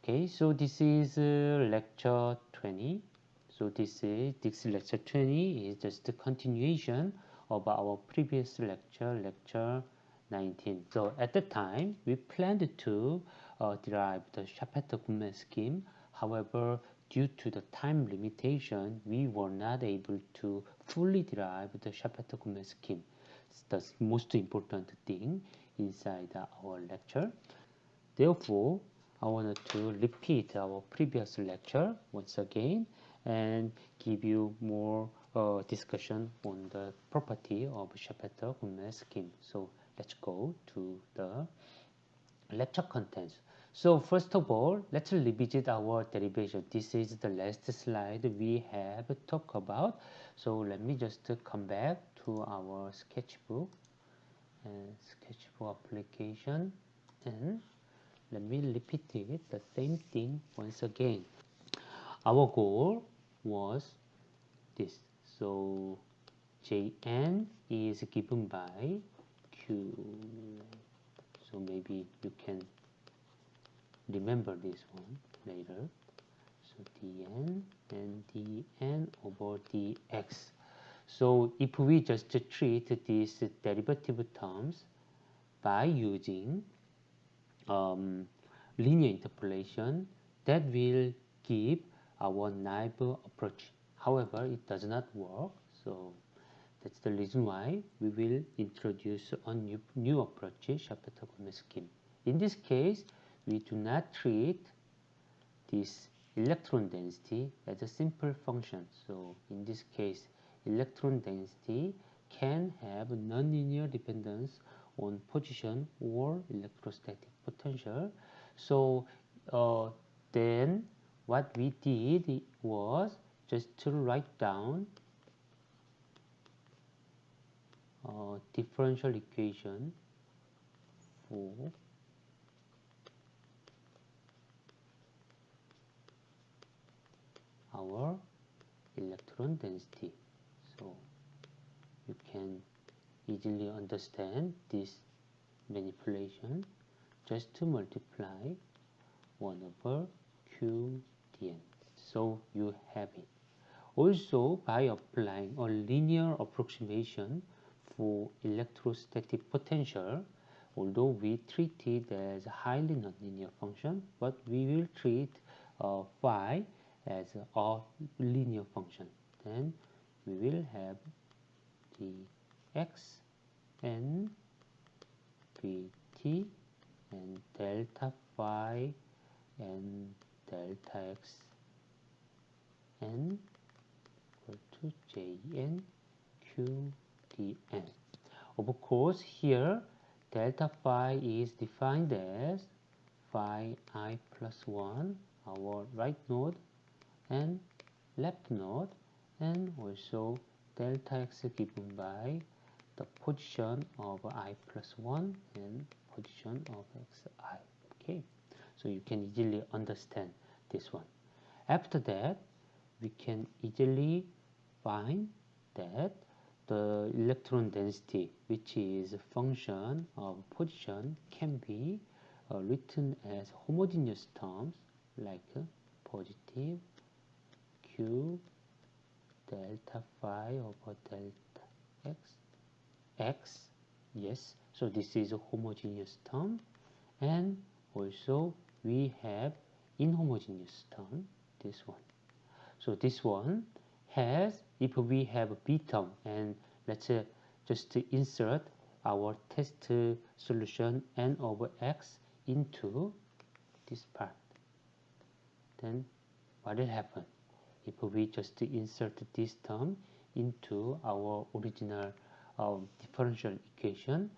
Okay, so this is lecture 20. So this lecture 20 is just the continuation of our previous lecture, lecture 19. So at the time, we planned to derive the Shapata-Gumel scheme. However, due to the time limitation, we were not able to fully derive the Shapata-Gumel scheme. It's the most important thing inside our lecture. Therefore, I wanted to repeat our previous lecture once again and give you more discussion on the property of Shapata-Gumel scheme. So let's go to the lecture contents. So first of all, let's revisit our derivation. This is the last slide we have talked about. So let me just come back to our sketchbook and sketchbook application, and let me repeat it, the same thing once again. Our goal was this. So Jn is given by Q. So maybe you can remember this one later. So dn and dn over dx. So if we just treat these derivative terms by using linear interpolation, that will give our naive approach. However, it does not work, so that's the reason why we will introduce a new approach, Shapata-Gumel scheme. In this case, we do not treat this electron density as a simple function. So in this case, electron density can have nonlinear dependence on position or electrostatic potential. So then what we did was just to write down differential equation for our electron density. So you can easily understand this manipulation just to multiply 1 over q dn. So you have it. Also, by applying a linear approximation for electrostatic potential, although we treat it as a highly nonlinear function, but we will treat phi as a linear function. Then we will have the x and pt and delta phi and delta x n equal to jn q dn. Of course, here delta phi is defined as phi I plus 1, our right node and left node, and also delta x given by the position of I plus 1 and position of xi. Okay, so you can easily understand this one. After that, we can easily find that the electron density, which is a function of position, can be written as homogeneous terms like positive q delta phi over delta x, yes, so this is a homogeneous term. And also we have inhomogeneous term, this one. So this one has, if we have a b term, and let's just insert our test solution n over x into this part, then what will happen? If we just insert this term into our original differential equation,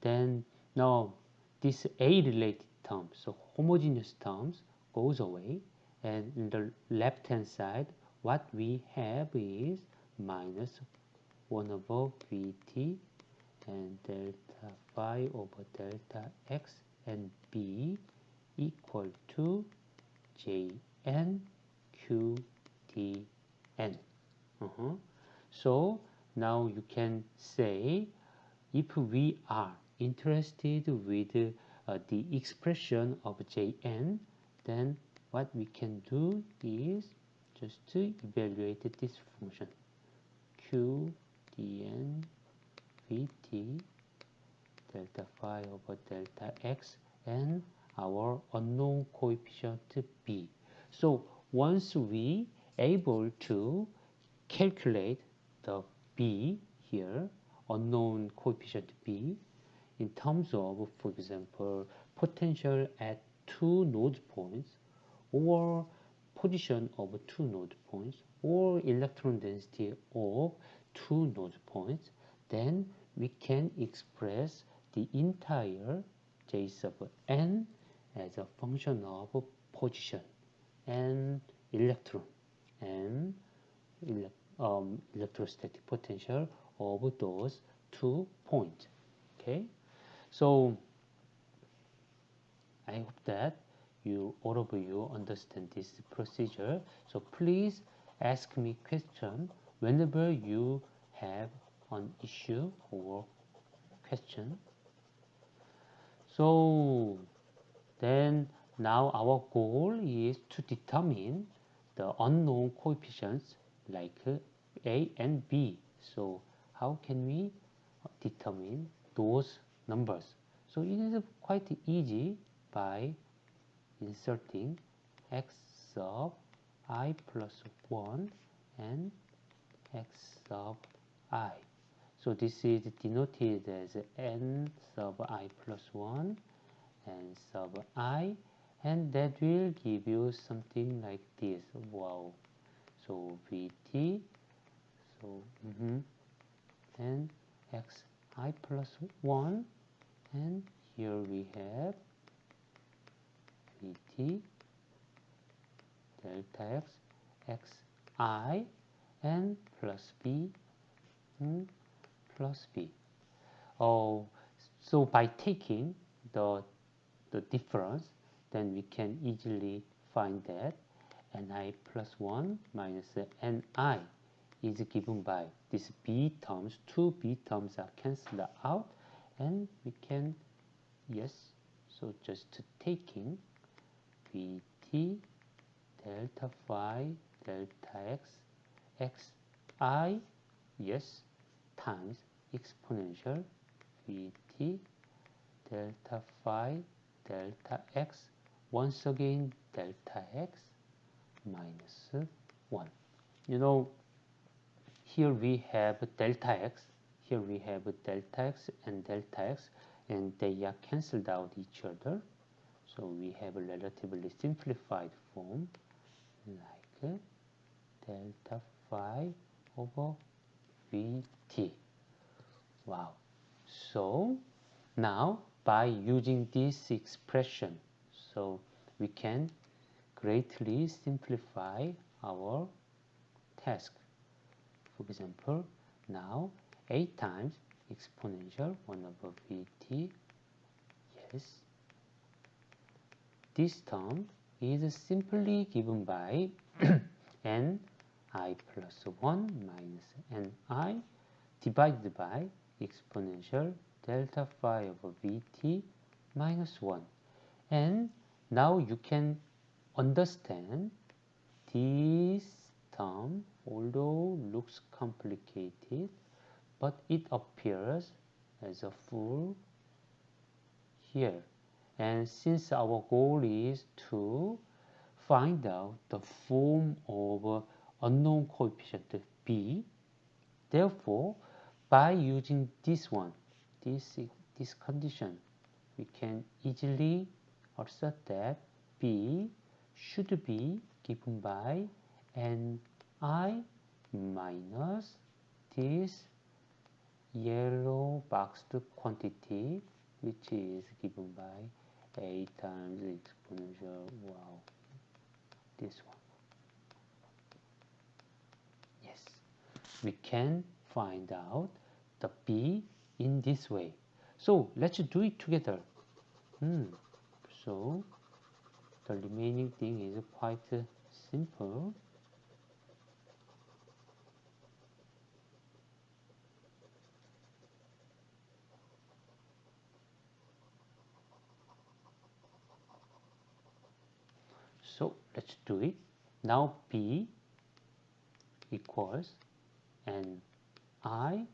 then now this A related term, so homogeneous terms, goes away, and in the left hand side what we have is minus 1 over Vt and delta phi over delta x and b equal to Jn q dn. So now you can say, if we are interested with the expression of Jn, then what we can do is just to evaluate this function q dn vt delta phi over delta x and our unknown coefficient b. So once we able to calculate the b here, unknown coefficient b, in terms of, for example, potential at two node points or position of two node points or electron density of two node points, then we can express the entire J sub n as a function of position and electron and electrostatic potential of those 2 points. Okay, so I hope that all of you understand this procedure. So please ask me question whenever you have an issue or question. So then now our goal is to determine the unknown coefficients like a and b. So how can we determine those numbers? So it is quite easy by inserting x sub I plus 1 and x sub I. So this is denoted as n sub I plus 1 and sub I, and that will give you something like this. Wow. So Vt, so and xi plus 1, and here we have Vt delta x xi and plus b plus b. Oh, so by taking the difference, then we can easily find that ni plus 1 minus ni is given by these b terms. Two b terms are cancelled out, and we can, yes, so just taking Vt delta phi delta x xi, yes, times exponential Vt delta phi delta x, once again delta x minus 1. You know, here we have delta x, here we have delta x, and they are cancelled out each other. So we have a relatively simplified form like delta phi over Vt. Wow. So now by using this expression, so we can greatly simplify our task. For example, now a times exponential 1 over Vt, yes, this term is simply given by n I plus 1 minus ni divided by exponential delta phi over Vt minus 1. And now you can understand this term, although looks complicated, but it appears as a full here. And since our goal is to find out the form of unknown coefficient b, therefore by using this one, this condition, we can easily assert that b should be given by ni minus this yellow boxed quantity, which is given by a times exponential, wow, this one. Yes, we can find out the b in this way. So let's do it together. So the remaining thing is quite simple. So let's do it. Now B equals ni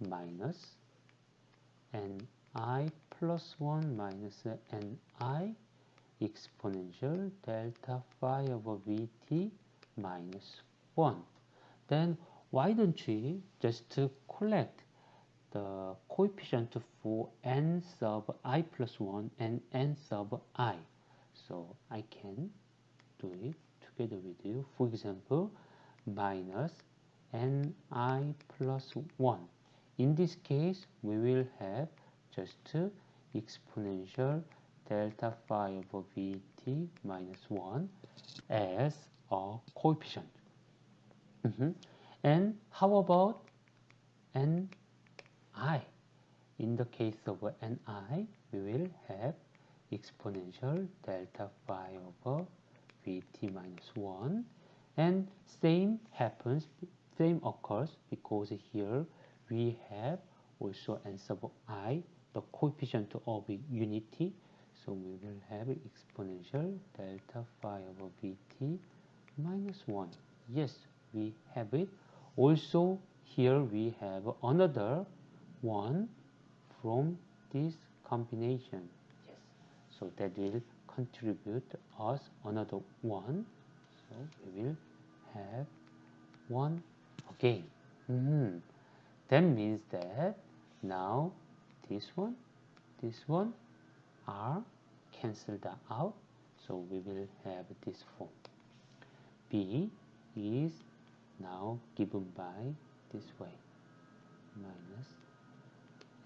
minus ni plus 1 minus ni exponential delta phi over vt minus 1. Then why don't we just collect the coefficient for n sub I plus 1 and n sub I. So I can do it together with you. For example, minus ni plus 1. In this case, we will have just exponential delta phi over vt minus 1 as a coefficient. And how about ni? In the case of ni, we will have exponential delta phi over vt minus 1. And same occurs because here we have also n sub I, the coefficient of unity. So we will have exponential delta phi over vt minus 1. Yes, we have it. Also here we have another one from this combination. Yes, so that will contribute us another one. So we will have one again. That means that now this one are cancelled out. So we will have this form. B is now given by this way, minus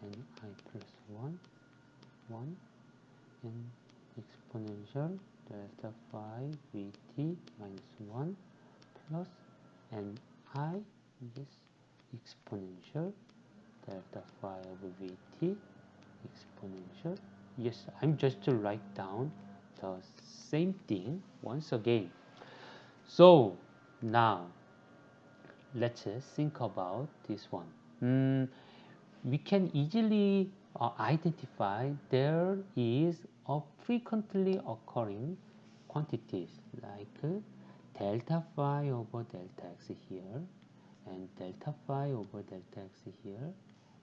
ni plus 1, and exponential delta phi vt minus 1 plus ni is exponential delta phi over vt exponential. Yes, I'm just to write down the same thing once again. So now let's think about this one. We can easily identify there is a frequently occurring quantities like delta phi over delta x here, and delta phi over delta x here,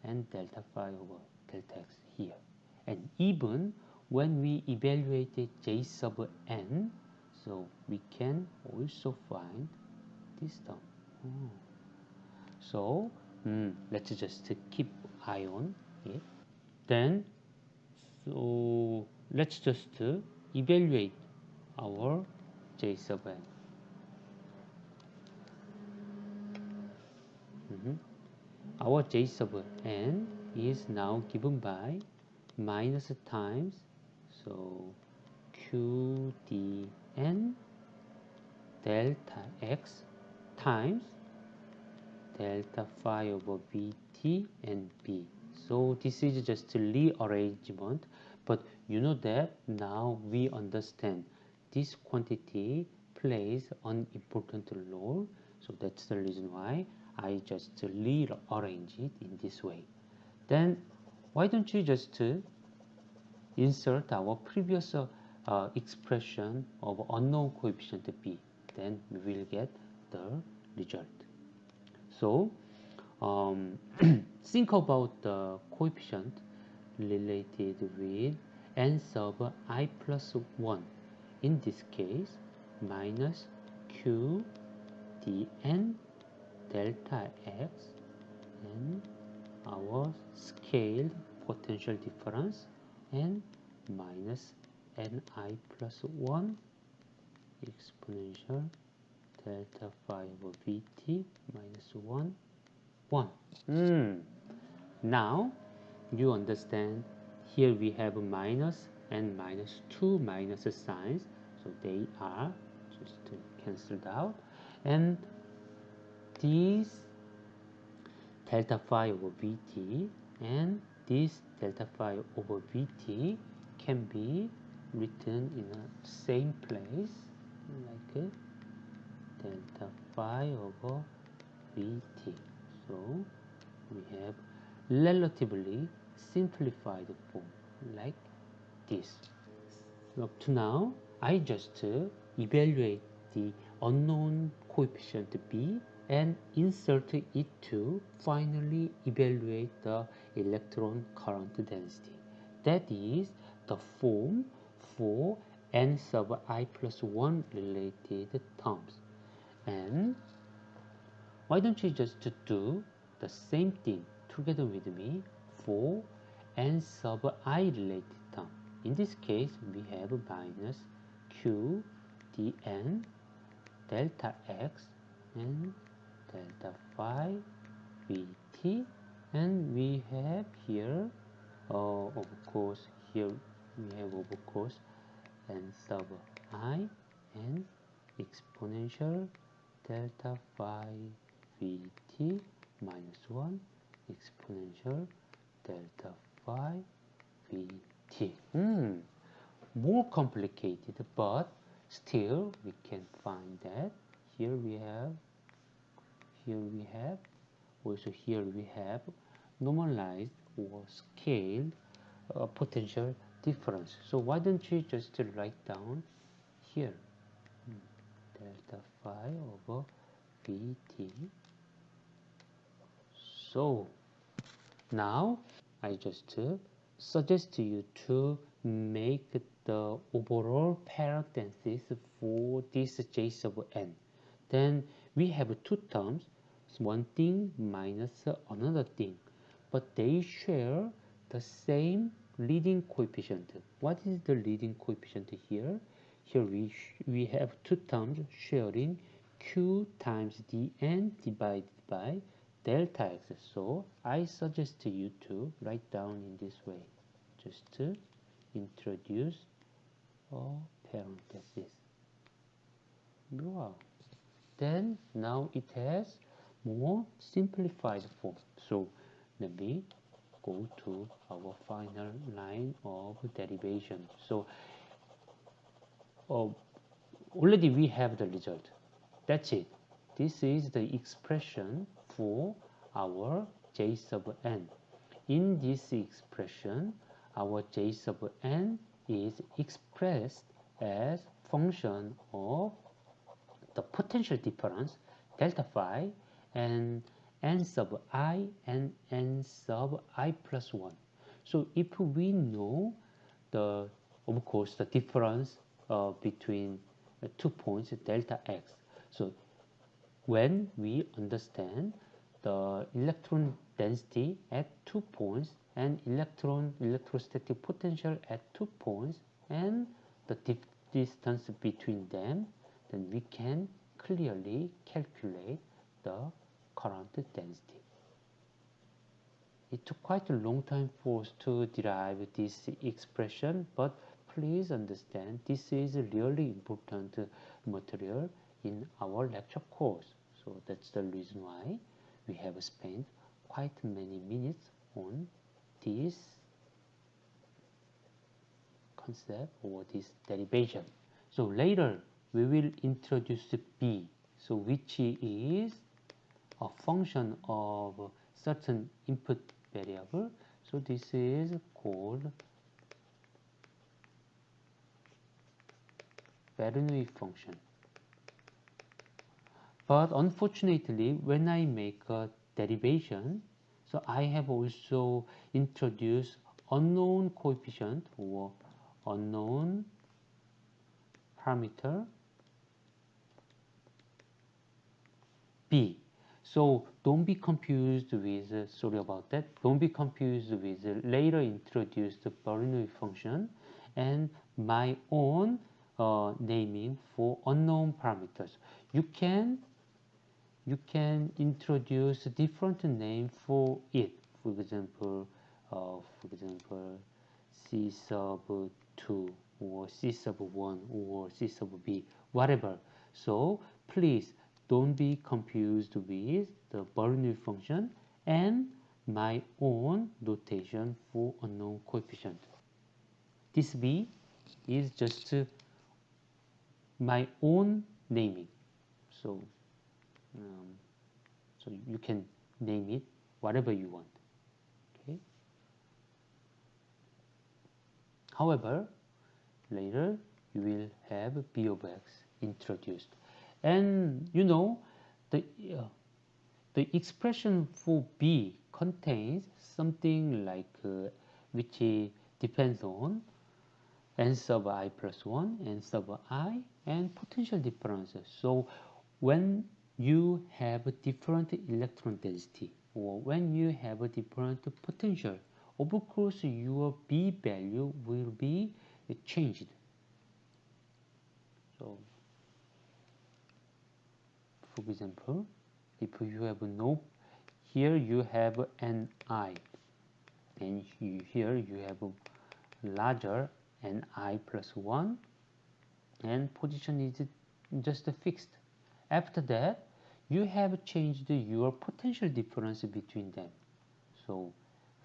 and delta phi over delta x here. And even when we evaluate j sub n, so we can also find this term. So let's just keep eye on it. Then, so let's just evaluate our j sub n. Our j sub n is now given by minus times, so q dn delta x times delta phi over vt and b. So this is just a rearrangement, but you know that now we understand this quantity plays an important role. So that's the reason why I just rearrange it in this way. Then why don't you just insert our previous expression of unknown coefficient b, then we will get the result. So think about the coefficient related with n sub I plus 1. In this case, minus q dn delta x and our scaled potential difference, and minus ni plus 1 exponential delta phi over vt minus 1. Now you understand, here we have minus and minus 2 minus signs, so they are just cancelled out, and this delta phi over vt and this delta phi over vt can be written in the same place like delta phi over vt. So we have relatively simplified form like this. Up to now, I just evaluate the unknown coefficient B and insert it to finally evaluate the electron current density. That is the form for n sub I plus 1 related terms. And why don't you just do the same thing together with me for n sub I related term. In this case, we have minus q dn delta x and delta phi vt, and we have here of course here we have of course n sub I and exponential delta phi vt minus 1 exponential delta phi vt. More complicated, but still we can find that here we have also here we have normalized or scaled potential difference. So why don't you just write down here delta phi over Vt. So now I just suggest you to make the overall parenthesis for this j sub n. Then we have two terms, one thing minus another thing, but they share the same leading coefficient. What is the leading coefficient here? Here we have two terms sharing q times dn divided by delta x. So I suggest you to write down in this way, just to introduce a parenthesis. Wow. Then now it has more simplified form. So let me go to our final line of derivation. So already we have the result. That's it. This is the expression for our j sub n. In this expression, our j sub n is expressed as function of the potential difference delta phi and n sub I and n sub I plus 1. So if we know the, of course, the difference between 2 points delta x, so when we understand the electron density at 2 points and electrostatic potential at 2 points and the distance between them, then we can clearly calculate the current density. It took quite a long time for us to derive this expression, but please understand this is a really important material in our lecture course. So that's the reason why we have spent quite many minutes on this concept or this derivation. So later we will introduce B, so which is a function of certain input variable. So this is called Bernoulli function. But unfortunately, when I make a derivation, so I have also introduced unknown coefficient or unknown parameter B. So don't be confused with, sorry about that, don't be confused with later introduced Bernoulli function and my own naming for unknown parameters. You can introduce a different name for it. For example, C sub 2 or C sub 1 or C sub B, whatever. So please don't be confused with the Bernoulli function and my own notation for unknown coefficient. This B is just my own naming. So you can name it whatever you want. Okay. However, later you will have b of x introduced. And you know, the the expression for b contains something like which depends on n sub I plus 1, n sub I, and potential differences. So when you have a different electron density or when you have a different potential, of course your B value will be changed. So for example, if you have no, here you have Ni, and here you have larger Ni plus 1, and position is just fixed. After that, you have changed your potential difference between them. So,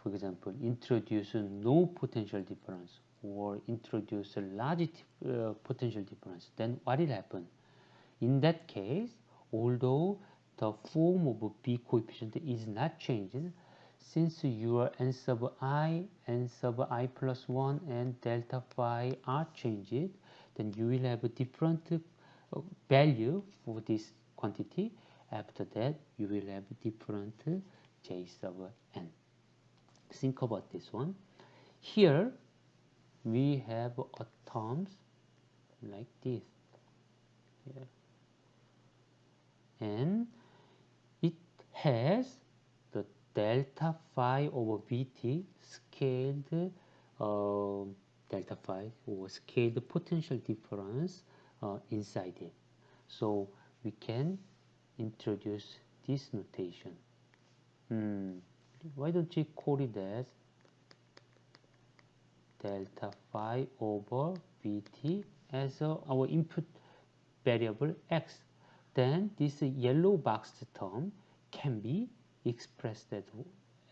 for example, introduce no potential difference or introduce a large potential difference. Then what will happen? In that case, although the form of B coefficient is not changed, since your n sub I, n sub I plus 1, and delta phi are changed, then you will have a different value for this quantity. After that, you will have different j sub n. Think about this one. Here, we have terms like this. Here. And it has the delta phi over Vt scaled delta phi or scaled potential difference inside it. So we can introduce this notation. Why don't you call it as delta phi over Vt as our input variable x? Then this yellow boxed term can be expressed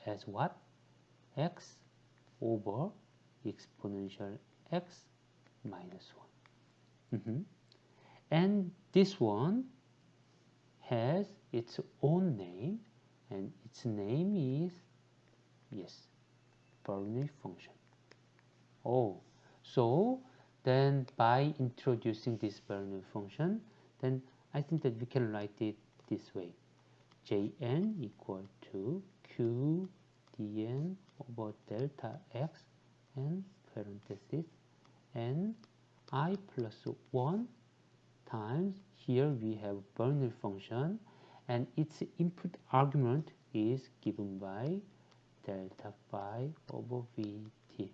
as what? X over exponential x minus 1. And this one has its own name, and its name is, yes, Bernoulli function. Oh, so then by introducing this Bernoulli function, then I think that we can write it this way. Jn equal to q dn over delta x and parenthesis n I plus 1 times, here we have Bernoulli function, and its input argument is given by delta phi over Vt.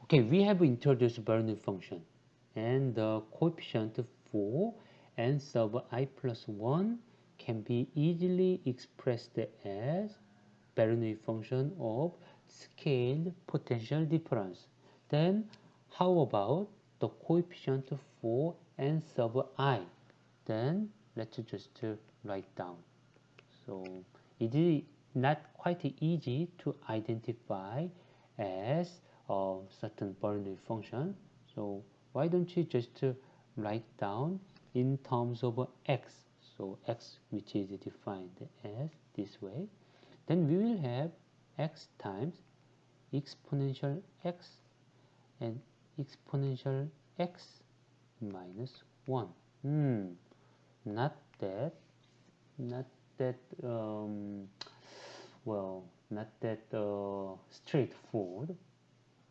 Okay, we have introduced Bernoulli function, and the coefficient for n sub I plus 1 can be easily expressed as Bernoulli function of scaled potential difference. Then how about the coefficient for n sub I? Then let's just write down. So it is not quite easy to identify as a certain Bernoulli function. So why don't you just write down in terms of x? So x, which is defined as this way. Then we will have x times exponential x and exponential x minus 1. Not that straightforward.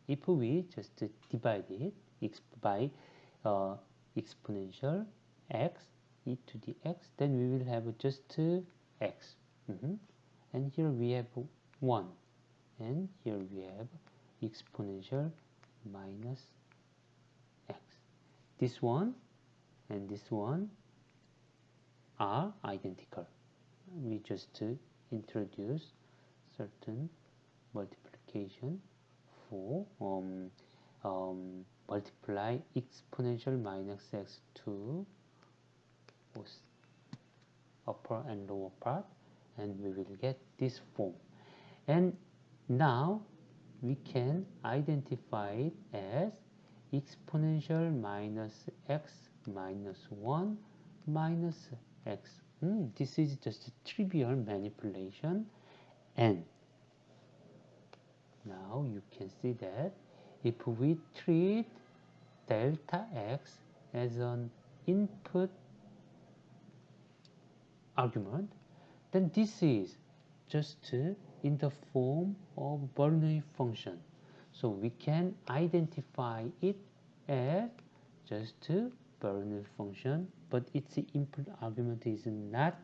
If we just divide it by exponential x e to the x, then we will have just x. And here we have 1, and here we have exponential minus x. This one and this one are identical. We just introduce certain multiplication for multiply exponential minus x to upper and lower part, and we will get this form. And now we can identify it as exponential minus x minus 1 minus x. This is just a trivial manipulation, and now you can see that if we treat delta x as an input argument, then this is just in the form of Bernoulli function. So we can identify it as just Bernoulli function, but its input argument is not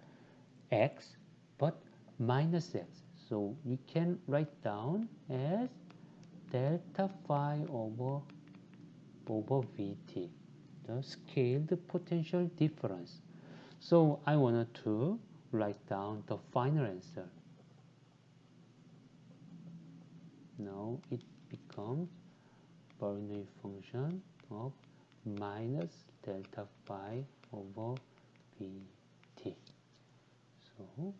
x, but minus x. So we can write down as delta phi over Vt, the scaled potential difference. So I wanted to write down the final answer. Now it becomes Bernoulli function of minus delta phi over Vt. So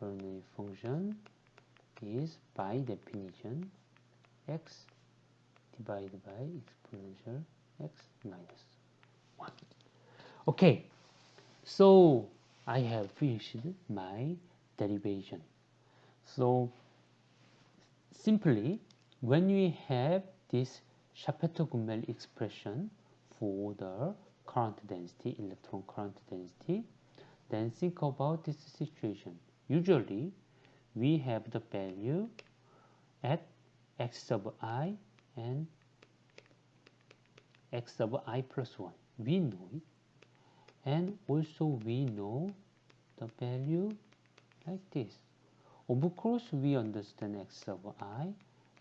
Bernoulli function is by definition x divided by exponential x minus 1. Okay, so I have finished my derivation. So simply, when we have this Shapiro-Gummel expression for the current density, electron current density, then think about this situation. Usually, we have the value at x sub I and x sub I plus 1. We know it. And also we know the value like this. Of course, we understand x sub I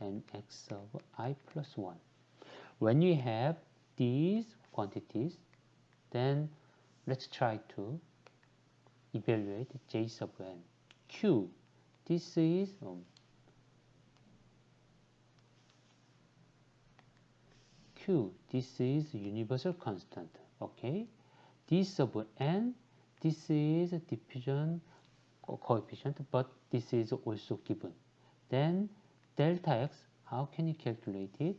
and x sub I plus 1. When you have these quantities, then let's try to evaluate j sub n. Q, this is Q, this is universal constant, okay? D sub n, this is diffusion coefficient, but this is also given. Then delta x, how can you calculate it?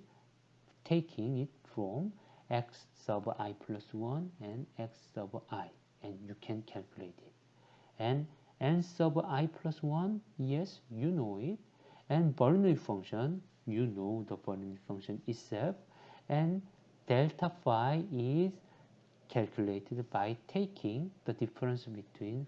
Taking it from x sub I plus 1 and x sub I, and you can calculate it. And n sub I plus 1, yes, you know it. And Bernoulli function, you know the Bernoulli function itself. And delta phi is calculated by taking the difference between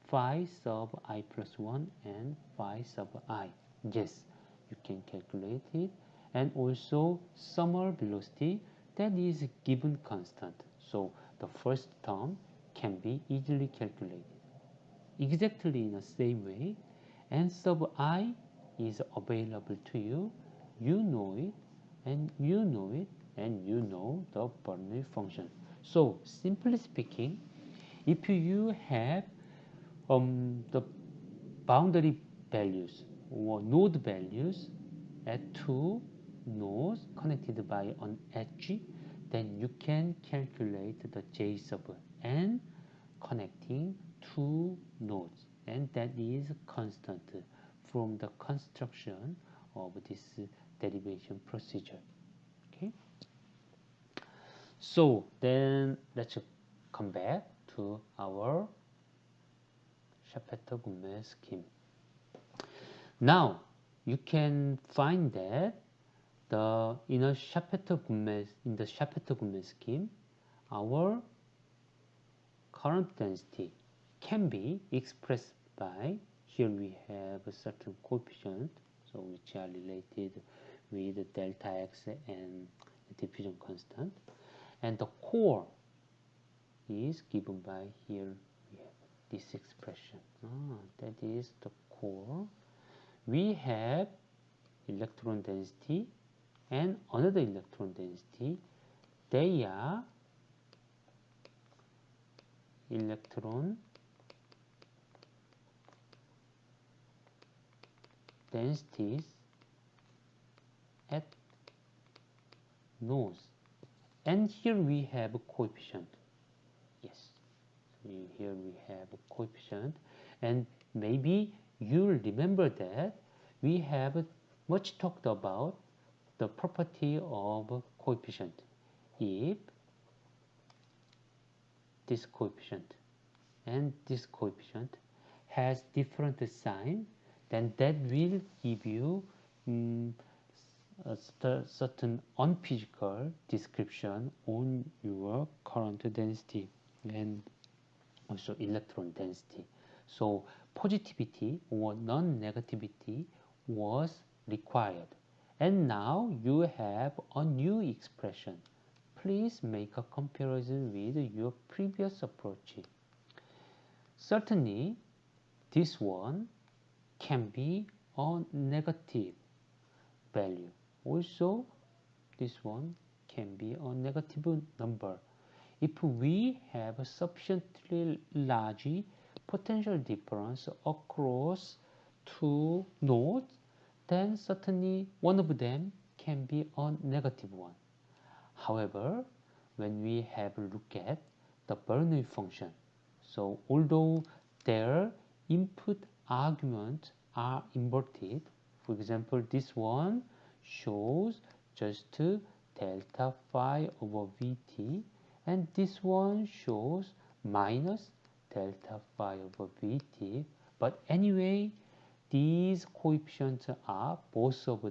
phi sub I plus 1 and phi sub I. Yes, you can calculate it. And also summer velocity, that is given constant. So the first term can be easily calculated. Exactly in the same way, n sub I is available to you. You know it, and you know it, and you know the Bernoulli function. So simply speaking, if you have the boundary values or node values at two nodes connected by an edge, then you can calculate the j sub n connecting two nodes, and that is constant from the construction of this derivation procedure. Okay, so then let's come back to our Shapiro-Gummel scheme. Now you can find that in the Shapiro-Gummel scheme, our current density can be expressed by, here we have a certain coefficient, so which are related with delta x and diffusion constant, and the core is given by, here we have this expression. That is the core. We have electron density and another electron density. They are electron densities at nodes, and here we have a coefficient. Yes, here we have a coefficient, and maybe you'll remember that we have much talked about the property of coefficient. If this coefficient and this coefficient has different sign, then that will give you a certain unphysical description on your current density and also electron density. So positivity or non-negativity was required. And now you have a new expression. Please make a comparison with your previous approach. Certainly, this one can be a negative value. Also, this one can be a negative number. If we have a sufficiently large potential difference across two nodes, then certainly one of them can be a negative one. However, when we have a look at the Bernoulli function, so although their input arguments are inverted, for example, this one shows just delta phi over Vt, and this one shows minus delta phi over Vt, but anyway, these coefficients are both of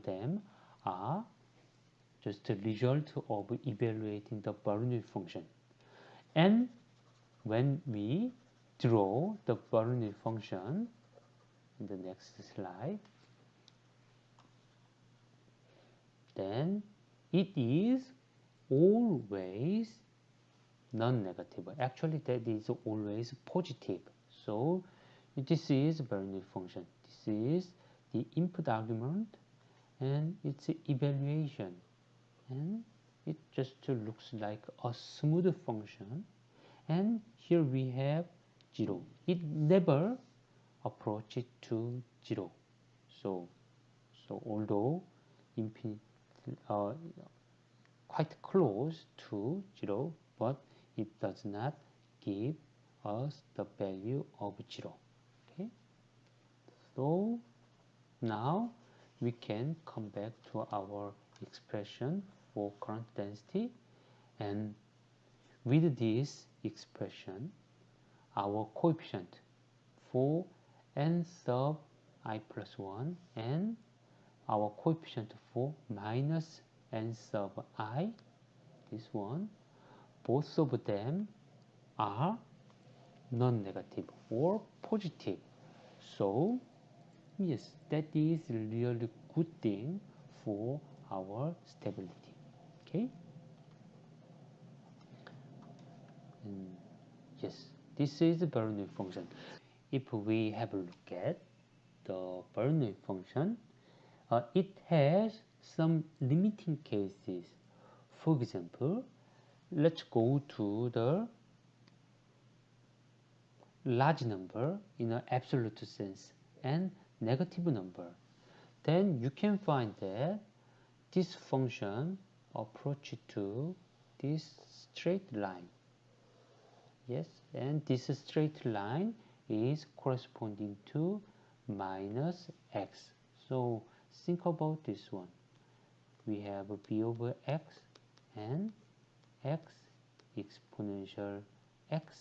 them are just a result of evaluating the Bernoulli function. And when we draw the Bernoulli function in the next slide, then it is always non-negative. Actually, that is always positive. So this is Bernoulli function. This is the input argument and its evaluation. And it just looks like a smooth function. And here we have 0. It never approaches to 0. So although quite close to 0, but it does not give us the value of 0. Okay. So now we can come back to our expression for current density, and with this expression, our coefficient for n sub I plus 1 and our coefficient for minus n sub I, this one, both of them are non-negative or positive. So yes, that is really good thing for our stability. Okay. And yes, this is the Bernoulli function. If we have a look at the Bernoulli function, it has some limiting cases. For example, let's go to the large number in an absolute sense and negative number. Then you can find that this function approaches to this straight line. Yes, and this straight line is corresponding to minus x. So think about this one. We have b over x and x exponential x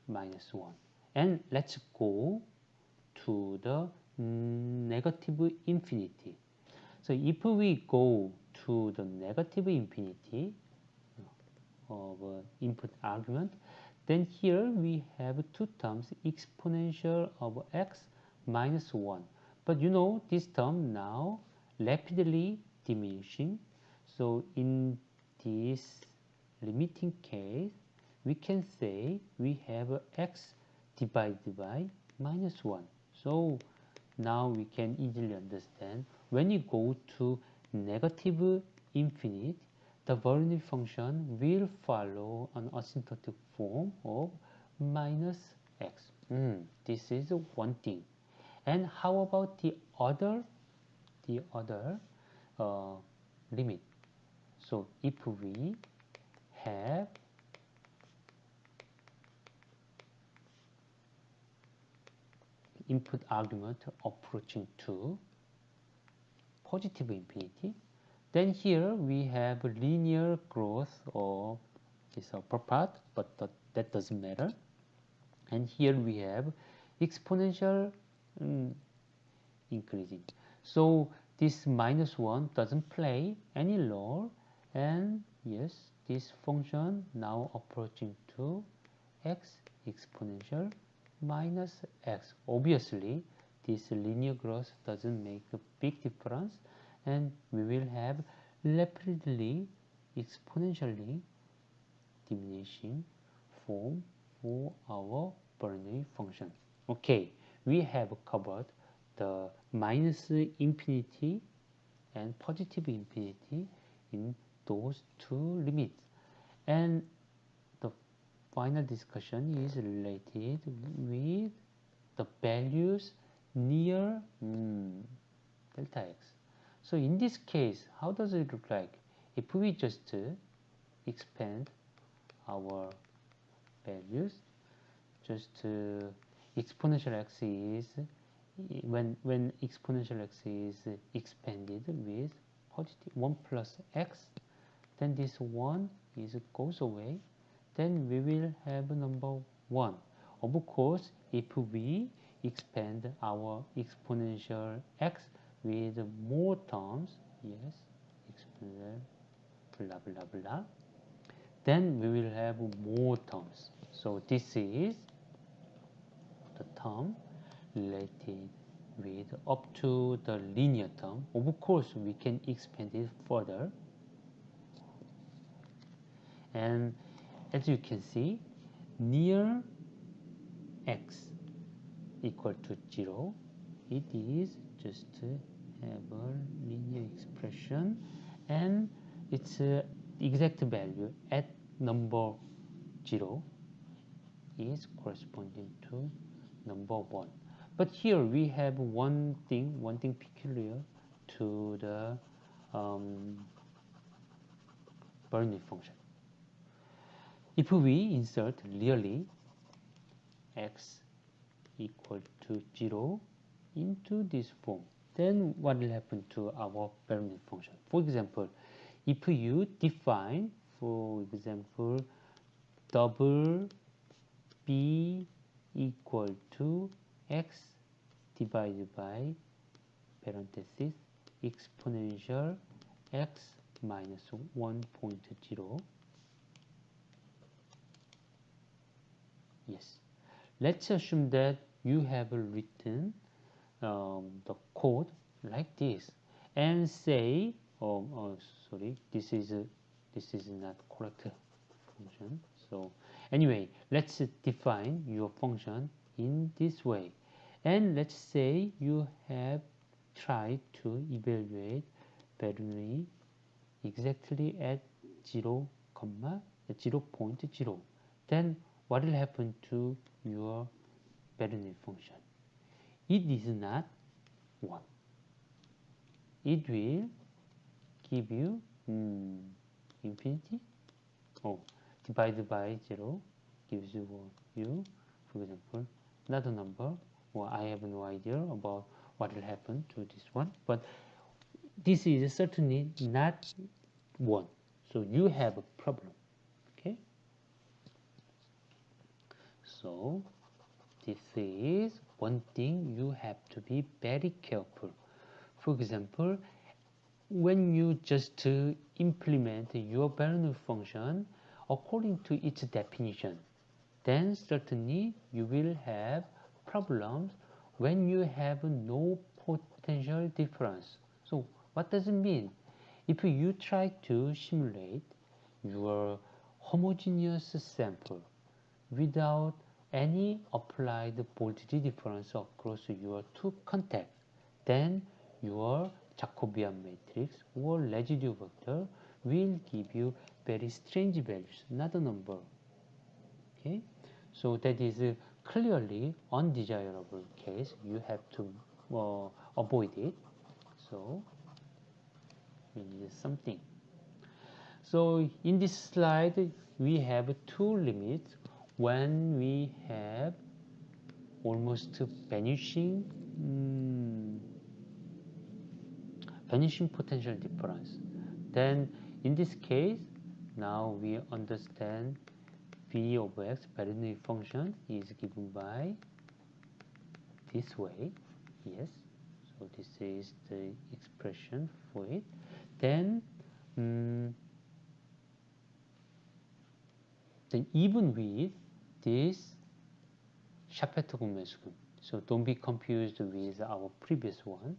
minus 1. And let's go to the negative infinity. So if we go to the negative infinity of input argument, then here we have two terms, exponential of x minus 1. But you know, this term now rapidly diminishing. So in this limiting case, we can say we have x divided by minus 1. So now we can easily understand when you go to negative infinite, the Bernoulli function will follow an asymptotic form of minus x. This is one thing. And how about the other limit? So if we have input argument approaching to positive infinity. Then here we have linear growth of this upper part, but that doesn't matter. And here we have exponential increasing. So this -1 doesn't play any role, and yes, this function now approaching to x exponential minus x. Obviously, this linear growth doesn't make a big difference, and we will have rapidly exponentially diminishing form for our Bernoulli function. Okay, we have covered the minus infinity and positive infinity in those two limits, and the final discussion is related with the values near delta x. So in this case, how does it look like? If we just expand our values, just exponential x is when exponential x is expanded with positive 1 plus x, then this 1 goes away, then we will have number 1. Of course, if we expand our exponential x with more terms, yes, exponential blah blah blah, then we will have more terms. So this is the term related with up to the linear term. Of course, we can expand it further. And as you can see, near x equal to 0, it is just have a linear expression, and its exact value at number 0 is corresponding to number 1. But here we have one thing peculiar to the Bernoulli function. If we insert really x equal to 0 into this form, then what will happen to our Bernoulli function? For example, if you define, for example, double b equal to x divided by parenthesis exponential x minus 1.0. Yes, let's assume that you have written the code like this, and say, sorry, this is not correct function. So anyway, let's define your function in this way, and let's say you have tried to evaluate Bernoulli exactly at 0, 0.0. Then what will happen to your Bernoulli function? It is not 1. It will give you infinity. Divided by 0 gives you, for example, another number. Well, I have no idea about what will happen to this one, but this is certainly not 1. So you have a problem. Okay. So this is one thing you have to be very careful. For example, when you just implement your Bernoulli function according to its definition, then certainly you will have problems when you have no potential difference. So what does it mean? If you try to simulate your homogeneous sample without any applied voltage difference across your two contacts, then your Jacobian matrix or residue vector will give you very strange values, not a number. Okay, so that is clearly undesirable case. You have to avoid it. So we need something. So in this slide, we have two limits. When we have almost vanishing vanishing potential difference. Then in this case, now we understand v of x, Bernoulli function, is given by this way. Yes, so this is the expression for it. Then even with this Shaped-Gomez scheme, so don't be confused with our previous one.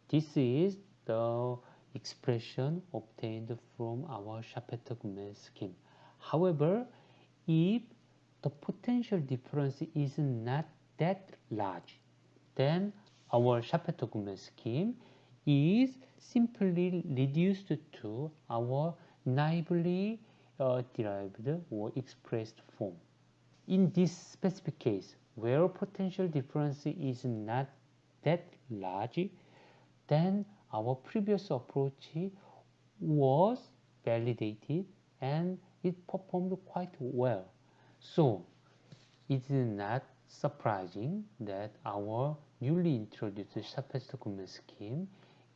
This is the expression obtained from our Shaped-Gomez scheme. However, if the potential difference is not that large, then our Shaped-Gomez scheme is simply reduced to our naively derived or expressed form. In this specific case, where potential difference is not that large, then our previous approach was validated and it performed quite well. So it is not surprising that our newly introduced Shaped-Gomez scheme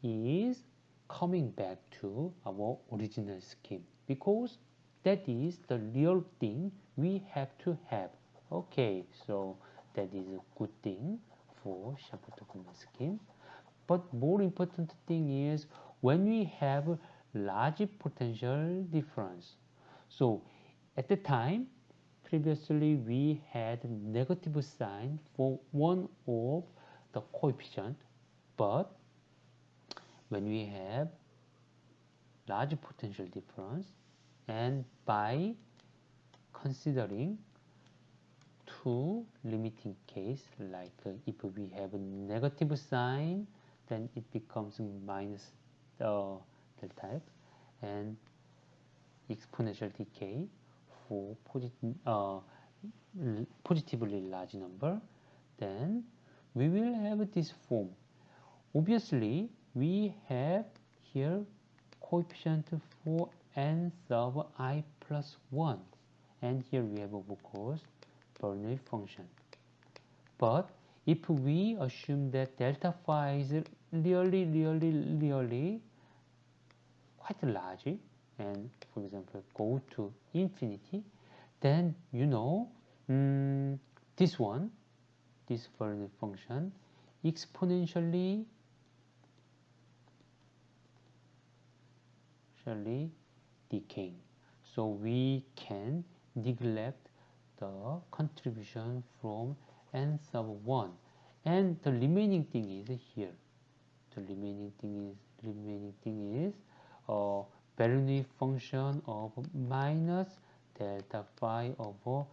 is coming back to our original scheme, because that is the real thing we have to have. Okay, so that is a good thing for Shaped-Gomez scheme. But more important thing is when we have large potential difference. So at the time, previously we had negative sign for one of the coefficient, but when we have large potential difference, and by considering two limiting case, like if we have a negative sign, then it becomes minus delta x, and exponential decay for positively large number, then we will have this form. Obviously, we have here coefficient for n sub I plus 1, and here we have, of course, Bernoulli function. But if we assume that delta phi is really quite large, and for example go to infinity, then you know this Bernoulli function exponentially decaying. So we can neglect the contribution from n sub 1, and the remaining thing is here. The remaining thing is Bernoulli function of minus delta phi over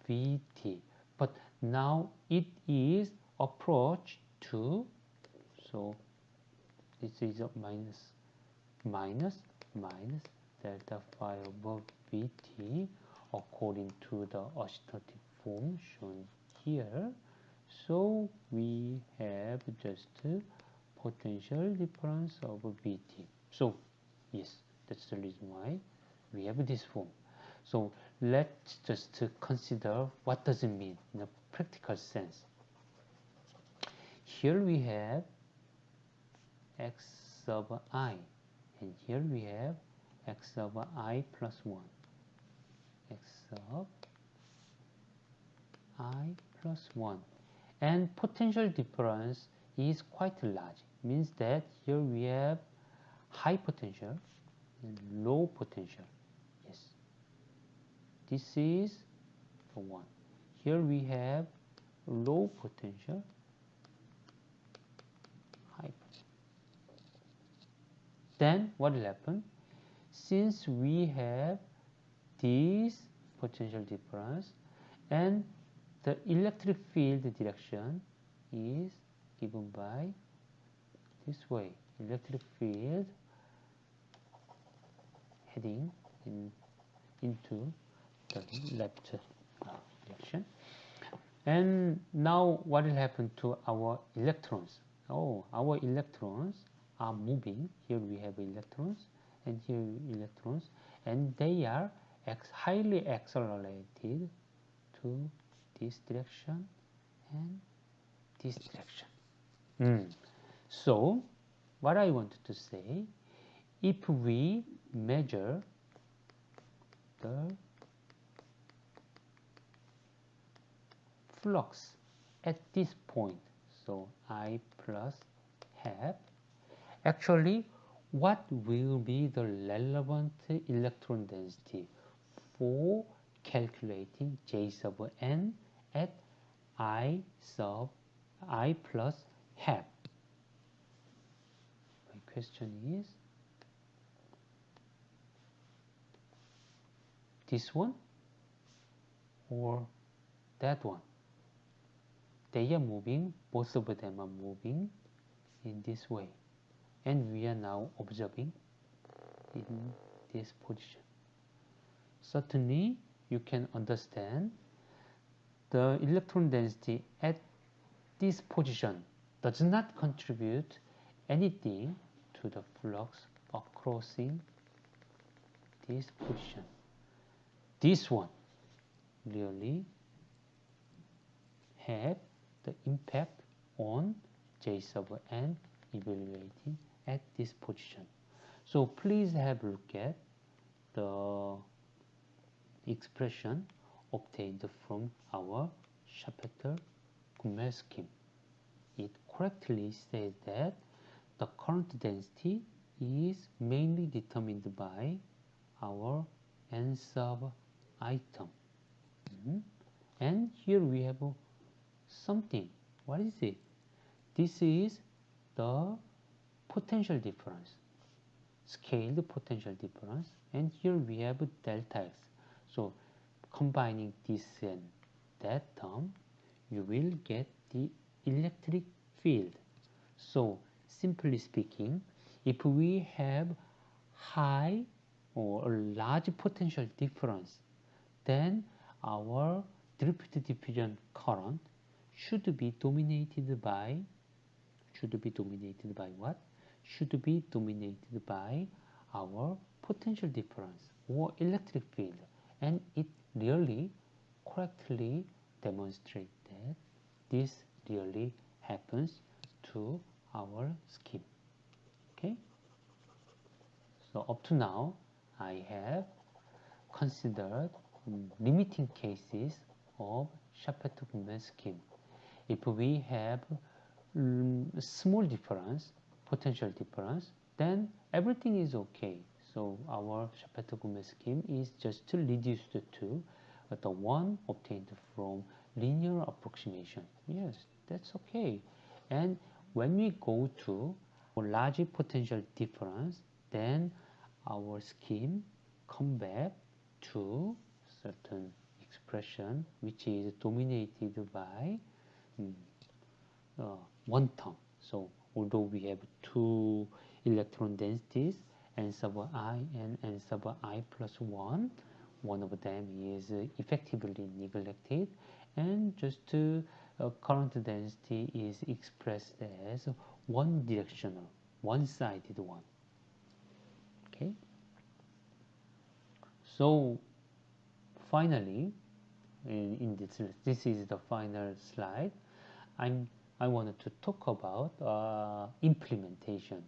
Vt. But now it is approached to, so this is a minus delta phi over Vt according to the associative form shown here. So we have just potential difference of Vt. So yes, that's the reason why we have this form. So let's just consider what does it mean in a practical sense. Here we have x sub I, and here we have x sub I plus 1. X sub I plus 1. And potential difference is quite large. Means that here we have high potential and low potential. Yes. This is the one. Here we have low potential, high potential. Then what will happen? Since we have this potential difference, and the electric field direction is given by this way. Electric field heading into the left direction. And now what will happen to our electrons? Oh, our electrons are moving. Here we have electrons, and here electrons, and they are highly accelerated to this direction and this direction. So what I wanted to say, if we measure the flux at this point, so I plus half, actually what will be the relevant electron density for calculating J sub n at I sub I plus half? My question is this one or that one? They are moving, both of them are moving in this way, and we are now observing in this position. Certainly you can understand the electron density at this position does not contribute anything to the flux crossing this position. This one really have the impact on J sub n evaluating at this position. So please have a look at the expression obtained from our Schapter-Gummel scheme. It correctly says that the current density is mainly determined by our n sub item. And here we have something. What is it? This is the potential difference, scaled potential difference, and here we have delta x. So combining this and that term, you will get the electric field. So simply speaking, if we have high or a large potential difference, then our drift diffusion current should be dominated by what? Should be dominated by our potential difference or electric field, and it really correctly demonstrates that this really happens to our scheme. Okay, so up to now I have considered limiting cases of Schapter-Gummel scheme. If we have small difference, potential difference, then everything is okay. So our Schapter-Gummel scheme is just reduced to the one obtained from linear approximation. Yes, that's okay. And when we go to large potential difference, then our scheme come back to certain expression which is dominated by one term. So although we have two electron densities, n sub I and n sub I plus 1, one of them is effectively neglected, and just current density is expressed as one directional, one-sided one. Okay. So finally, in this is the final slide. I wanted to talk about implementation.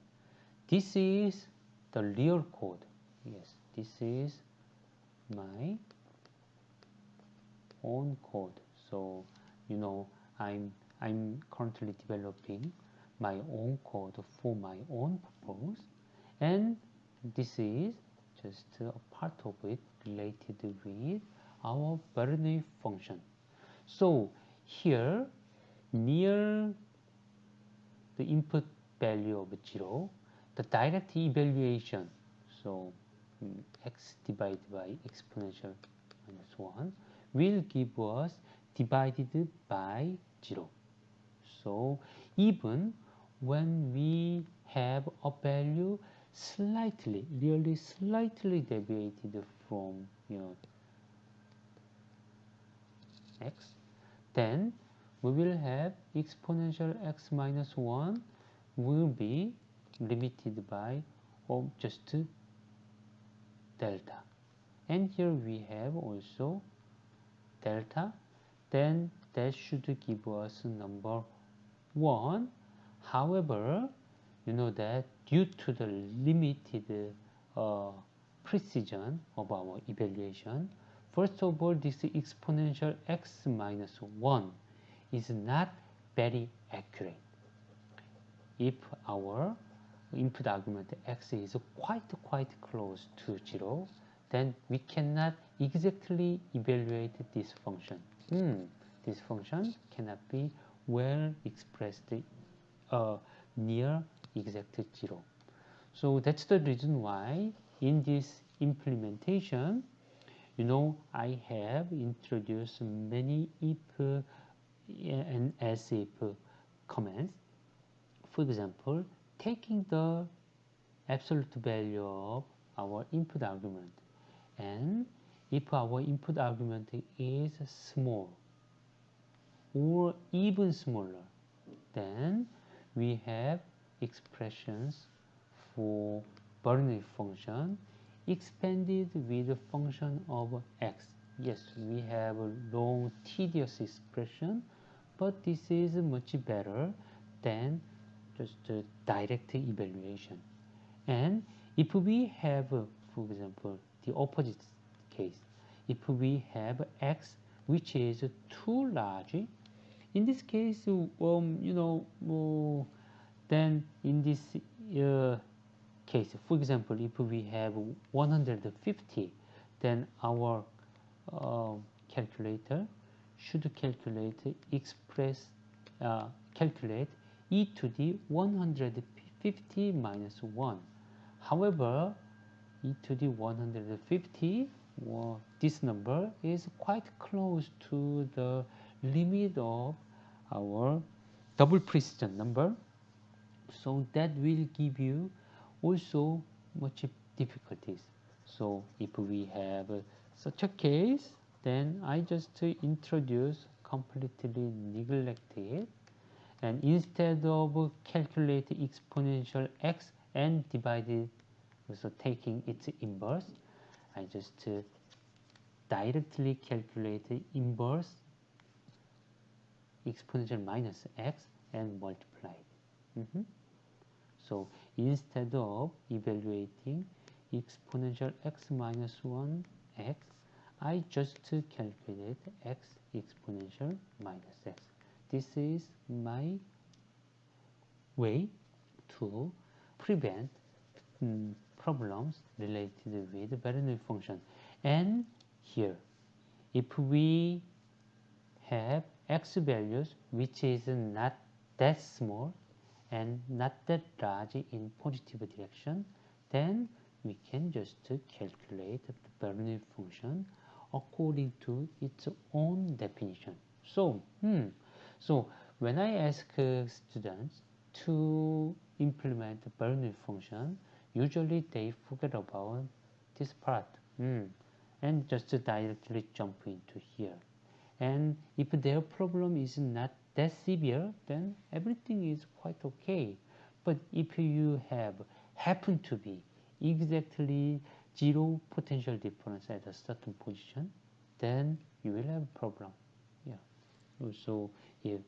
This is the real code. Yes, this is my own code. So you know, I'm currently developing my own code for my own purpose, and this is just a part of it related with our Bernoulli function. So here, near the input value of 0, the direct evaluation, so x divided by exponential minus 1, will give us divided by 0. So even when we have a value slightly, really slightly deviated from x, then we will have exponential x minus 1 will be limited by just delta. And here we have also delta, then that should give us number 1. However, you know that due to the limited precision of our evaluation, first of all, this exponential x minus 1 is not very accurate. If our input argument x is quite close to 0, then we cannot exactly evaluate this function. This function cannot be well expressed near exact 0. So that's the reason why in this implementation, you know, I have introduced many if and as if commands. For example, taking the absolute value of our input argument, and if our input argument is small or even smaller, then we have expressions for Bernoulli function expanded with the function of x. Yes, we have a long tedious expression, but this is much better than just a direct evaluation. And if we have, for example, the opposite case, if we have x which is too large, in this case, then in this case, for example, if we have 150, then our calculator should calculate e to the 150 minus 1. However, e to the 150, well, this number is quite close to the limit of our double precision number, so that will give you also much difficulties. So if we have such a case, then I just introduce completely neglected, and instead of calculate exponential x and divided, so taking its inverse, I just directly calculate inverse exponential minus x and multiply it. So instead of evaluating exponential x minus 1 x, I just calculate x exponential minus x. This is my way to prevent problems related with the Bernoulli function. And here, if we have x values which is not that small and not that large in positive direction, then we can just calculate the Bernoulli function according to its own definition. So, so when I ask students to implement the Bernoulli function, usually they forget about this part and just directly jump into here. And if their problem is not that severe, then everything is quite okay. But if you happen to be exactly 0 potential difference at a certain position, then you will have a problem. Yeah. So if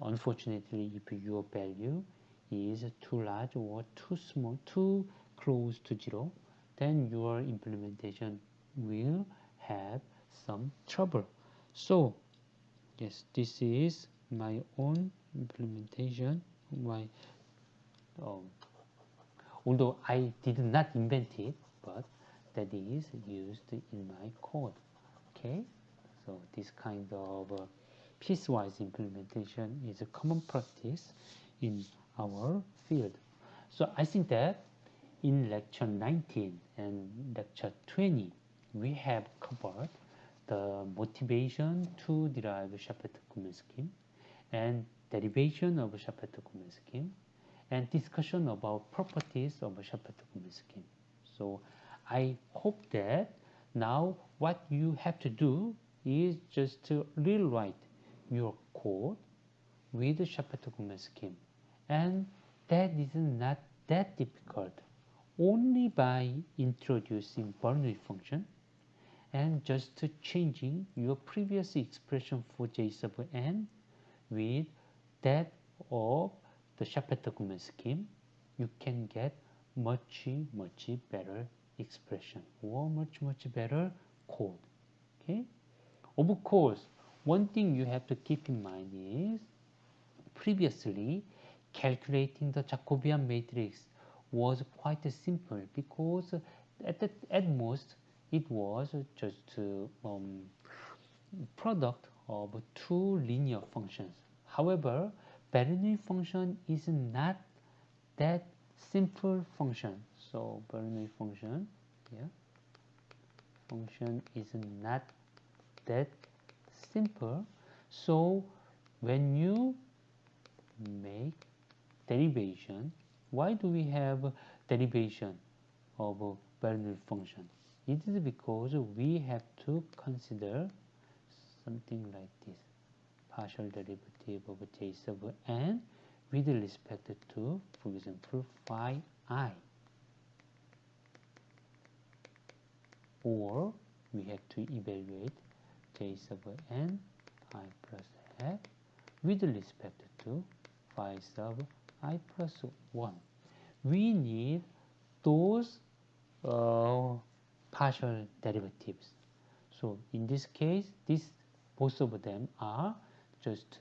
unfortunately if your value is too large or too small, too close to 0, then your implementation will have some trouble. So yes, this is my own implementation. Although I did not invent it, but that is used in my code. Okay, so this kind of piecewise implementation is a common practice in our field. So I think that in lecture 19 and lecture 20, we have covered the motivation to derive Shaped-Coulomb scheme and derivation of Shaped-Coulomb scheme and discussion about properties of Shaped-Coulomb scheme. So I hope that now what you have to do is just to rewrite your code with the Shaped-Coulomb scheme, and that is not that difficult. Only by introducing Bernoulli function and just changing your previous expression for j sub n with that of the Shaped-Coulomb scheme, you can get much better expression or much better code. Okay. Of course, one thing you have to keep in mind is previously calculating the Jacobian matrix was quite simple because at most it was just product of two linear functions. However, Bernoulli function is not that simple function. So Bernoulli function, yeah, function is not that simple. So when you make derivation, why do we have derivation of a Bernoulli function? It is because we have to consider something like this: partial derivative of j sub n with respect to, for example, phi I, or we have to evaluate j sub n I plus f with respect to phi sub I plus 1. We need those partial derivatives. So in this case, both of them are just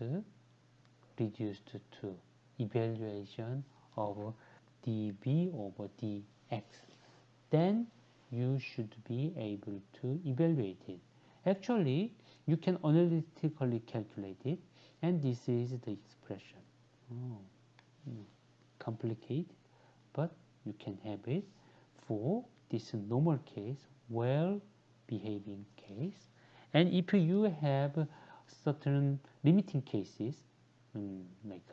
reduced to evaluation of dv over dx. Then you should be able to evaluate it. Actually, you can analytically calculate it, and this is the expression. Complicated, but you can have it for this normal case, well behaving case. And if you have certain limiting cases, like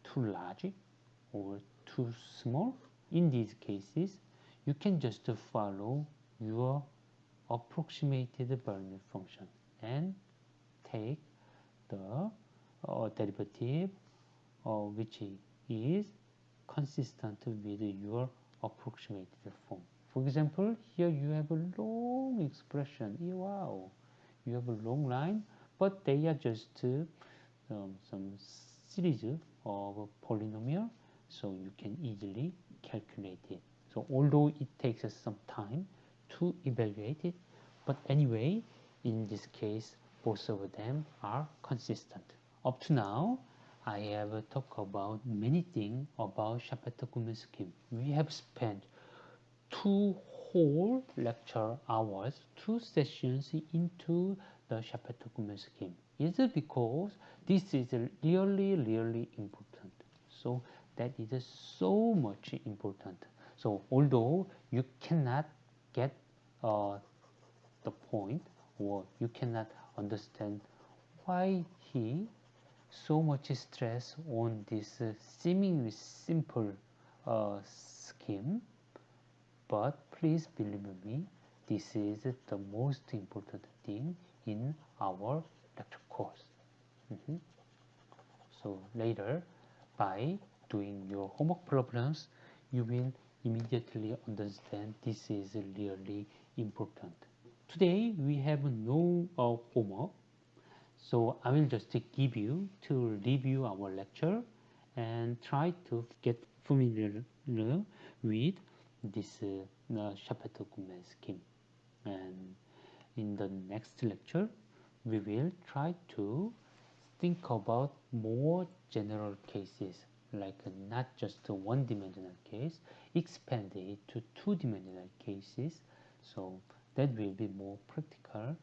too large or too small, in these cases you can just follow your approximated Bernoulli function and take the derivative which is consistent with your approximated form. For example, here you have a long expression. Wow, you have a long line, but they are just some series of polynomial, so you can easily calculate it. So although it takes us some time to evaluate it, but anyway, in this case, both of them are consistent. Up to now, I have talked about many things about Shapiro-Gumel scheme. We have spent 2 whole lecture hours, 2 sessions into the Shapiro-Gumel scheme. Is it because this is really important? So that is so much important. So although you cannot get the point, or you cannot understand why he so much stress on this seemingly simple scheme, but please believe me, this is the most important thing in our lecture course. So later, by doing your homework problems, you will immediately understand this is really important. Today we have no homework, so I will just give you to review our lecture and try to get familiar with this Shapiro-Gumel scheme. And in the next lecture, we will try to think about more general cases, like not just a one-dimensional case, expand it to two-dimensional cases. So that will be more practical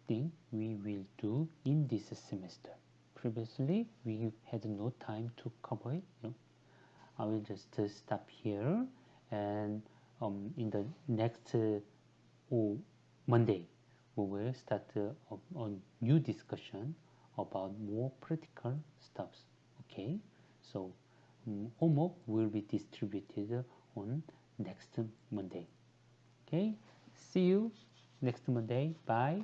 thing we will do in this semester. Previously, we had no time to cover it. I will just stop here, and in the next Monday, we will start a new discussion about more practical stuffs. Okay, so homework will be distributed on next Monday. Okay, see you next Monday. Bye.